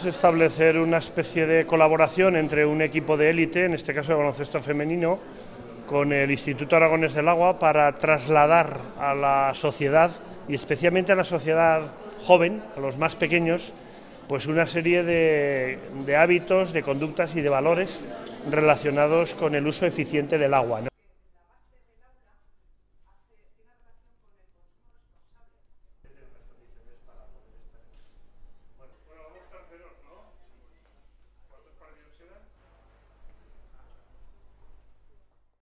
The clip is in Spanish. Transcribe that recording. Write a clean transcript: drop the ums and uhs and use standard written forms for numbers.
es establecer una especie de colaboración entre un equipo de élite, en este caso de baloncesto femenino, con el Instituto Aragonés del Agua para trasladar a la sociedad, y especialmente a la sociedad joven, a los más pequeños, pues una serie de hábitos, de conductas y de valores relacionados con el uso eficiente del agua, ¿no?